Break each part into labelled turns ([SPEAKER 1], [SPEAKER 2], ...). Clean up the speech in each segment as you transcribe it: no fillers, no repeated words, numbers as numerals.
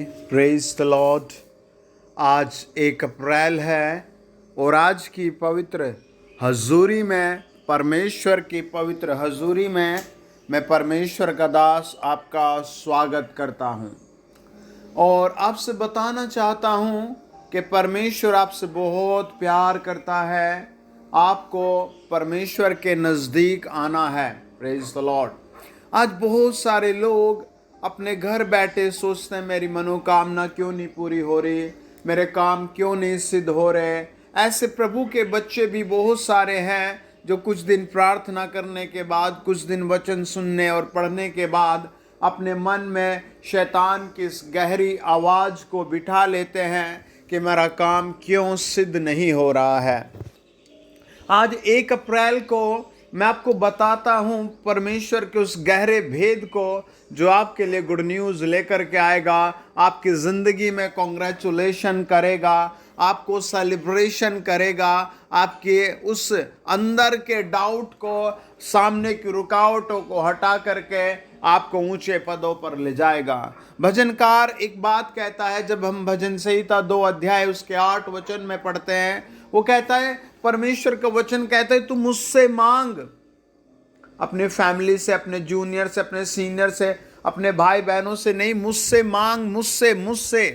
[SPEAKER 1] Praise the Lord. आज 1 अप्रैल है और आज की पवित्र हजूरी में परमेश्वर की पवित्र हजूरी में मैं परमेश्वर का दास आपका स्वागत करता हूं और आपसे बताना चाहता हूं कि परमेश्वर आपसे बहुत प्यार करता है। आपको परमेश्वर के नज़दीक आना है। Praise the Lord. आज बहुत सारे लोग अपने घर बैठे सोचते हैं मेरी मनोकामना क्यों नहीं पूरी हो रही, मेरे काम क्यों नहीं सिद्ध हो रहे। ऐसे प्रभु के बच्चे भी बहुत सारे हैं जो कुछ दिन प्रार्थना करने के बाद, कुछ दिन वचन सुनने और पढ़ने के बाद अपने मन में शैतान की इस गहरी आवाज़ को बिठा लेते हैं कि मेरा काम क्यों सिद्ध नहीं हो रहा है। आज 1 अप्रैल को मैं आपको बताता हूं परमेश्वर के उस गहरे भेद को जो आपके लिए गुड न्यूज़ लेकर के आएगा, आपकी ज़िंदगी में कॉन्ग्रेचुलेशन करेगा, आपको सेलिब्रेशन करेगा, आपके उस अंदर के डाउट को, सामने की रुकावटों को हटा करके आपको ऊंचे पदों पर ले जाएगा। भजनकार एक बात कहता है, जब हम भजन संहिता 2 अध्याय उसके 8 वचन में पढ़ते हैं, वो कहता है, परमेश्वर का वचन कहता है तू मुझसे मांग। अपने फैमिली से, अपने जूनियर से, अपने सीनियर से, अपने भाई बहनों से नहीं, मुझसे मांग, मुझसे।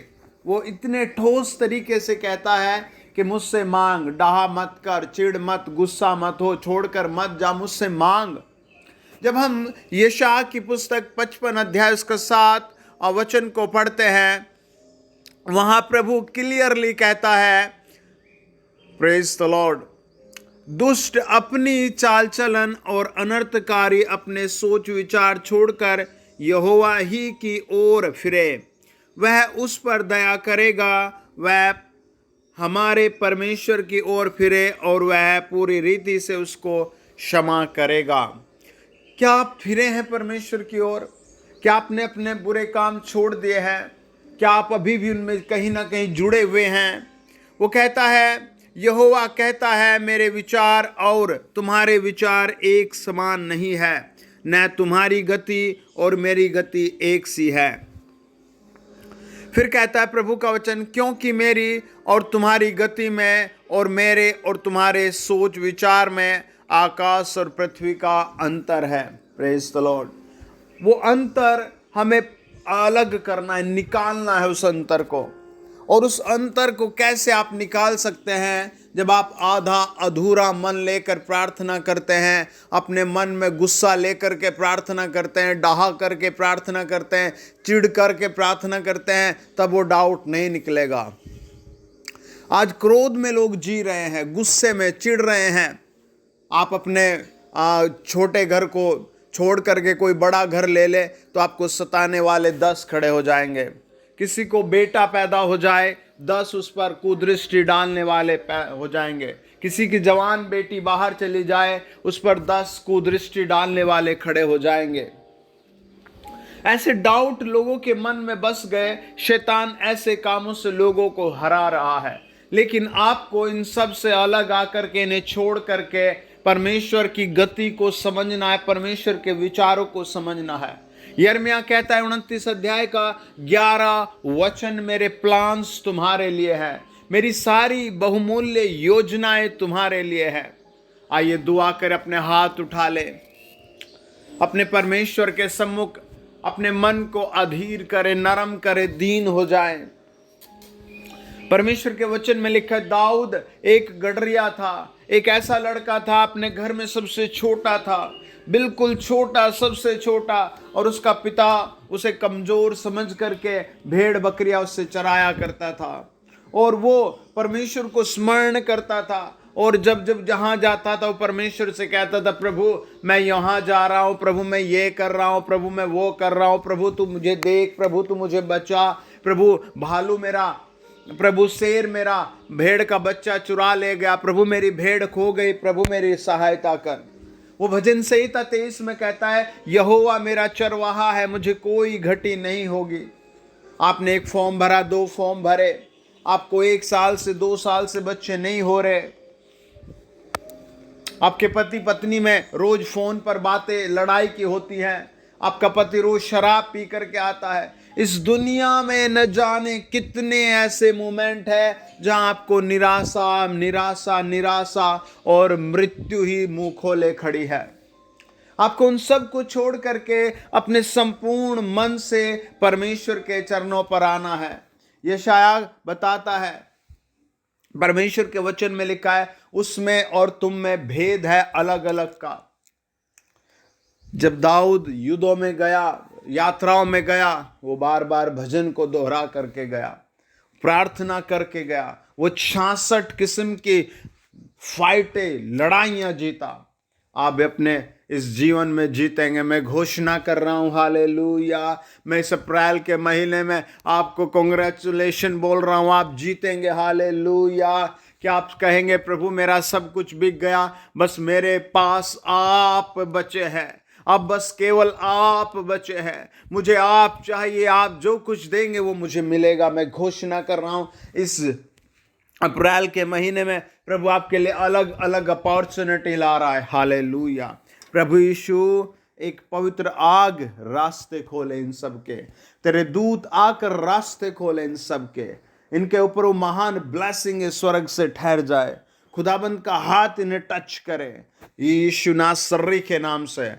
[SPEAKER 1] वो इतने ठोस तरीके से कहता है कि मुझसे मांग, डाहा मत कर, चिढ़ मत, गुस्सा मत हो, छोड़कर मत जा, मुझसे मांग। जब हम यशायाह की पुस्तक 55 अध्याय उसका 7 वचन को पढ़ते हैं, वहां प्रभु क्लियरली कहता है, प्रेज द लॉर्ड, दुष्ट अपनी चाल चलन और अनर्थकारी अपने सोच विचार छोड़कर यहोवा ही की ओर फिरे, वह उस पर दया करेगा। वह हमारे परमेश्वर की ओर फिरे और वह पूरी रीति से उसको क्षमा करेगा। क्या आप फिरे हैं परमेश्वर की ओर? क्या आपने अपने बुरे काम छोड़ दिए हैं? क्या आप अभी भी उनमें कहीं ना कहीं जुड़े हुए हैं? वो कहता है, यहोवा कहता है, मेरे विचार और तुम्हारे विचार एक समान नहीं है, न तुम्हारी गति और मेरी गति एक सी है। फिर कहता है प्रभु का वचन, क्योंकि मेरी और तुम्हारी गति में और मेरे और तुम्हारे सोच विचार में आकाश और पृथ्वी का अंतर है। Praise the Lord. वो अंतर हमें अलग करना है, निकालना है उस अंतर को। और उस अंतर को कैसे आप निकाल सकते हैं? जब आप आधा अधूरा मन लेकर प्रार्थना करते हैं, अपने मन में गुस्सा लेकर के प्रार्थना करते हैं, डाहा करके प्रार्थना करते हैं, चिढ़ करके प्रार्थना करते हैं, तब वो डाउट नहीं निकलेगा। आज क्रोध में लोग जी रहे हैं, गुस्से में चिढ़ रहे हैं। आप अपने छोटे घर को छोड़ करके कोई बड़ा घर ले ले तो आपको सताने वाले 10 खड़े हो जाएंगे। किसी को बेटा पैदा हो जाए, 10 उस पर कुदृष्टि डालने वाले हो जाएंगे। किसी की जवान बेटी बाहर चली जाए, उस पर 10 कुदृष्टि डालने वाले खड़े हो जाएंगे। ऐसे डाउट लोगों के मन में बस गए। शैतान ऐसे कामों से लोगों को हरा रहा है, लेकिन आपको इन सब से अलग आकर के, इन्हें छोड़ करके परमेश्वर की गति को समझना है, परमेश्वर के विचारों को समझना है। यिर्मयाह कहता है 29 अध्याय का 11 वचन, मेरे प्लान्स तुम्हारे लिए है, मेरी सारी बहुमूल्य योजनाएं तुम्हारे लिए है। आइए दुआ कर अपने हाथ उठा ले, अपने परमेश्वर के सम्मुख अपने मन को अधीर करे, नरम करे, दीन हो जाए। परमेश्वर के वचन में लिखा है, दाऊद एक गडरिया था, एक ऐसा लड़का था, अपने घर में सबसे छोटा था, बिल्कुल छोटा, सबसे छोटा, और उसका पिता उसे कमजोर समझ करके भेड़ बकरियां उससे चराया करता था, और वो परमेश्वर को स्मरण करता था। और जब जब जहां जाता था वो परमेश्वर से कहता था, प्रभु मैं यहाँ जा रहा हूँ, प्रभु मैं ये कर रहा हूँ, प्रभु मैं वो कर रहा हूँ, प्रभु तू मुझे देख, प्रभु तू मुझे बचा, प्रभु भालू मेरा, प्रभु शेर मेरा भेड़ का बच्चा चुरा ले गया, प्रभु मेरी भेड़ खो गई, प्रभु मेरी सहायता कर। वो भजन संहिता 23 में कहता है, यहोवा मेरा चरवाहा है, मुझे कोई घटी नहीं होगी। आपने 1 फॉर्म भरा, 2 फॉर्म भरे, आपको 1 साल से 2 साल से बच्चे नहीं हो रहे, आपके पति पत्नी में रोज फोन पर बातें लड़ाई की होती हैं, आपका पति रोज शराब पी करके आता है, इस दुनिया में न जाने कितने ऐसे मोमेंट है जहां आपको निराशा निराशा निराशा और मृत्यु ही मुंह खोले खड़ी है। आपको उन सब को छोड़ करके अपने संपूर्ण मन से परमेश्वर के चरणों पर आना है। यशायाह बताता है, परमेश्वर के वचन में लिखा है, उसमें और तुम में भेद है अलग अलग का। जब दाऊद युद्धों में गया, यात्राओं में गया, वो बार बार भजन को दोहरा करके गया, प्रार्थना करके गया, वो 66 किस्म की फाइटें लड़ाइयां जीता। आप अपने इस जीवन में जीतेंगे। मैं घोषणा कर रहा हूं, हालेलुया। मैं इस अप्रैल के महीने में आपको कांग्रेचुलेशन बोल रहा हूं, आप जीतेंगे, हालेलुया। क्या आप कहेंगे, प्रभु मेरा सब कुछ बिक गया, बस मेरे पास आप बचे हैं, अब बस केवल आप बचे हैं, मुझे आप चाहिए, आप जो कुछ देंगे वो मुझे मिलेगा। मैं घोषणा कर रहा हूं, इस अप्रैल के महीने में प्रभु आपके लिए अलग अलग अपॉर्चुनिटी ला रहा है, हालेलुया। प्रभु यीशु एक पवित्र आग रास्ते खोले इन सब के, तेरे दूत आकर रास्ते खोले इन सब के, इनके ऊपर वो महान ब्लेसिंग स्वर्ग से ठहर जाए। खुदाबंद का हाथ इन्हें टच करे यीशु नासरी के नाम से।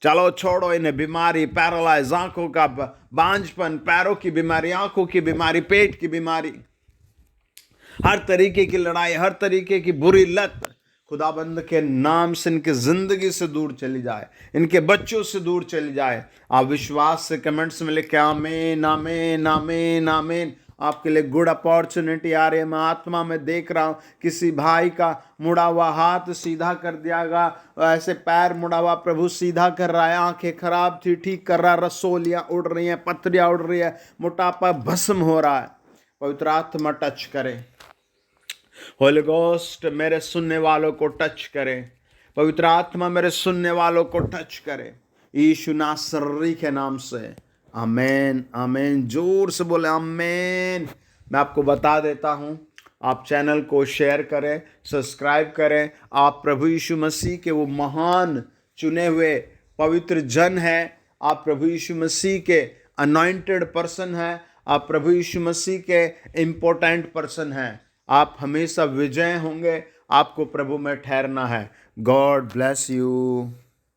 [SPEAKER 1] चलो छोड़ो इन्हें बीमारी, पैरालाइज, आंखों का बांझपन, पैरों की बीमारी, आंखों की बीमारी, पेट की बीमारी, हर तरीके की लड़ाई, हर तरीके की बुरी लत खुदाबंद के नाम से इनके जिंदगी से दूर चली जाए, इनके बच्चों से दूर चली जाए। आप विश्वास से कमेंट्स में लिखे आमीन आमीन आमीन आमीन। आपके लिए गुड अपॉर्चुनिटी आ रही है। मैं आत्मा में देख रहा हूं, किसी भाई का मुड़ा हुआ हाथ सीधा कर दियागा, ऐसे पैर मुड़ा हुआ प्रभु सीधा कर रहा है, आंखें खराब थी ठीक कर रहा है, रसोलियां उड़ रही हैं, पत्रियां उड़ रही है, मोटापा भस्म हो रहा है। पवित्र आत्मा टच करे, होली गोस्ट मेरे सुनने वालों को टच करे, पवित्र आत्मा मेरे सुनने वालों को टच करे, यीशु नासरी के नाम से, आमेन आमेन। जोर से बोले आमेन। मैं आपको बता देता हूं, आप चैनल को शेयर करें, सब्सक्राइब करें। आप प्रभु यीशु मसीह के वो महान चुने हुए पवित्र जन हैं, आप प्रभु यीशु मसीह के अनॉइंटेड पर्सन हैं, आप प्रभु यीशु मसीह के इम्पोर्टेंट पर्सन हैं। आप हमेशा विजय होंगे, आपको प्रभु में ठहरना है। God bless you.